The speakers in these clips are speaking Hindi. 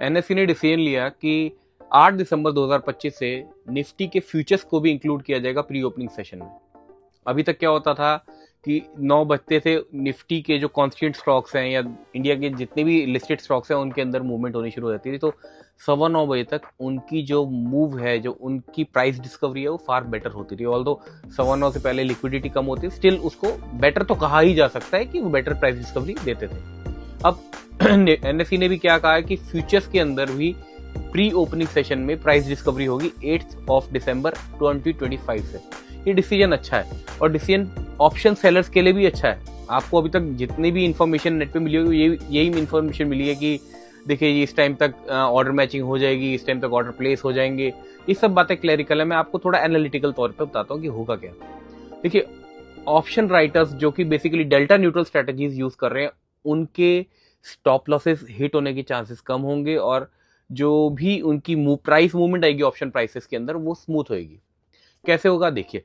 एनएससी ने डिसीजन लिया कि 8 दिसंबर 2025 से निफ्टी के फ्यूचर्स को भी इंक्लूड किया जाएगा प्री ओपनिंग सेशन में। अभी तक क्या होता था कि 9 बजते से निफ्टी के जो कॉन्स्टिट्यूंट स्टॉक्स हैं या इंडिया के जितने भी लिस्टेड स्टॉक्स हैं उनके अंदर मूवमेंट होनी शुरू हो जाती थी, तो 9:15 तक उनकी जो मूव है, जो उनकी प्राइस डिस्कवरी है, वो फार बेटर होती थी। ऑल्दो 9:15 से पहले लिक्विडिटी कम होती है, स्टिल उसको बेटर तो कहा ही जा सकता है कि वो बेटर प्राइस डिस्कवरी देते थे। अब एनएससी ने भी क्या कहा है कि फ्यूचर्स के अंदर भी प्री ओपनिंग सेशन में प्राइस डिस्कवरी होगी 8 दिसंबर 2025 से। ये डिसीजन अच्छा है और डिसीजन ऑप्शन सेलर्स के लिए भी अच्छा है। आपको अभी तक जितनी भी इंफॉर्मेशन नेट पे मिली होगी यही इंफॉर्मेशन मिली है कि देखिए ये इस टाइम तक ऑर्डर मैचिंग हो जाएगी, इस टाइम तक ऑर्डर प्लेस हो जाएंगे। ये सब बातें क्लैरिकल है। मैं आपको थोड़ा एनालिटिकल तौर पे बताता हूँ कि होगा क्या। देखिए, ऑप्शन राइटर्स जो कि basically delta neutral strategies use कर रहे हैं, उनके स्टॉप लॉसेस हिट होने के चांसेस कम होंगे और जो भी उनकी प्राइस मूवमेंट आएगी ऑप्शन प्राइसेस के अंदर, वो स्मूथ होएगी। कैसे होगा देखिए,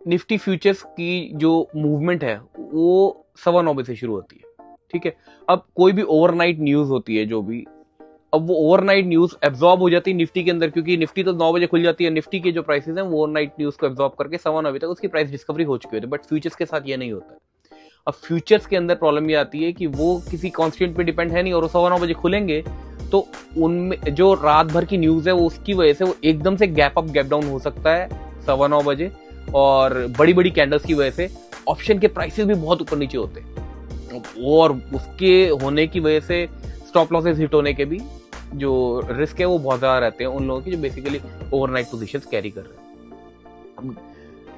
निफ्टी फ्यूचर्स की जो मूवमेंट है वो 9:15 से शुरू होती है, ठीक है। अब कोई भी ओवरनाइट न्यूज होती है जो भी, अब वो ओवरनाइट न्यूज एब्जॉर्ब हो जाती है निफ्टी के अंदर, क्योंकि निफ्टी तो 9 बजे खुल जाती है। निफ्टी के जो प्राइसेस हैं वो ओवरनाइट न्यूज को एब्जॉर्ब करके 9:15 तक उसकी प्राइस डिस्कवरी हो चुकी होती है। बट फ्यूचर्स के साथ ये नहीं होता है। अब फ्यूचर्स के अंदर प्रॉब्लम ये आती है कि वो किसी कांस्टेंट पे डिपेंड है नहीं और वो 9:15 बजे खुलेंगे, तो उनमें जो रात भर की न्यूज है वो उसकी वजह से वो एकदम से गैप अप गैप डाउन हो सकता है 9:15 बजे, और बड़ी बड़ी कैंडल्स की वजह से ऑप्शन के प्राइसेस भी बहुत ऊपर नीचे होते हैं और उसके होने की वजह से स्टॉप लॉसेस हिट होने के भी जो रिस्क है वो बहुत ज्यादा रहते हैं उन लोगों की जो बेसिकली ओवरनाइट पोजीशंस कैरी कर रहे हैं।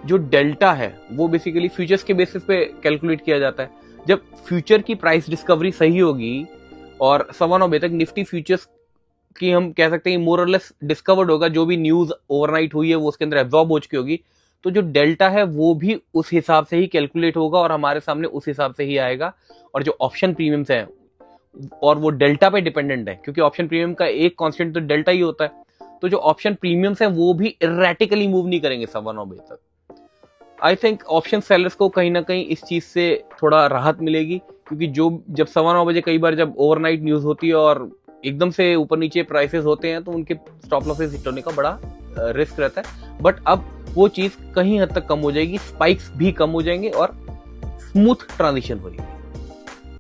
जो डेल्टा है वो बेसिकली फ्यूचर्स के बेसिस पे कैलकुलेट किया जाता है। जब फ्यूचर की प्राइस डिस्कवरी सही होगी और 9:15 तक निफ्टी फ्यूचर्स की हम कह सकते हैं मोर और लेस डिस्कवर्ड होगा, जो भी न्यूज ओवरनाइट हुई है वो उसके अंदर एब्जॉर्ब हो चुकी होगी, तो जो डेल्टा है वो भी उस हिसाब से ही कैलकुलेट होगा और हमारे सामने उस हिसाब से ही आएगा। और जो ऑप्शन प्रीमियम्स हैं और वो डेल्टा पे डिपेंडेंट है, क्योंकि ऑप्शन प्रीमियम का एक कांस्टेंट तो डेल्टा ही होता है, तो जो ऑप्शन प्रीमियम्स हैं वो भी इरेटिकली मूव नहीं करेंगे 9:15 तक। आई थिंक ऑप्शन सेलर्स को कहीं ना कहीं इस चीज से थोड़ा राहत मिलेगी, क्योंकि जो जब 9:15 कई बार जब ओवरनाइट न्यूज होती है और एकदम से ऊपर नीचे प्राइसेस होते हैं तो उनके स्टॉप लॉसेस हिट होने का बड़ा रिस्क रहता है। बट अब वो चीज कहीं हद तक कम हो जाएगी, स्पाइक्स भी कम हो जाएंगे और स्मूथ ट्रांजिशन होगी।